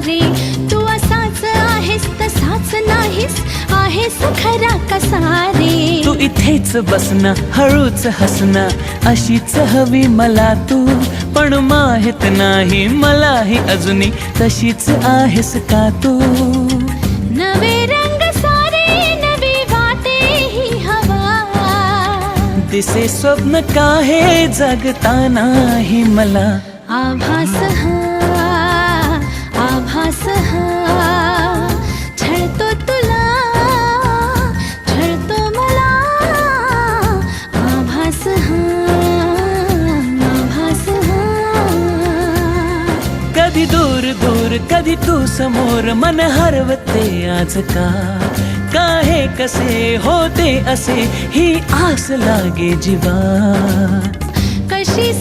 रे. तू असाच आहेस तसाच नाहीस, आहेस खरा कसा रे. तू इथेच बसना, हळूच हसना, अशीच हवी मला तू. पण माहित नाही मलाही अजूनही तशीच आहेस का तू. नवे रंग सारे नवी वाटे ही हवा. दिसे स्वप्न का हे जगतानाही मला. आभास हा, आभास हा, छळतो तुला, छळतो मला. आभास हा, आभास हा. कधी दूर दूर कधी तू समोर, मन हरवते आज का. काहे कसे होते असे ही आस लागे जीवा. कशी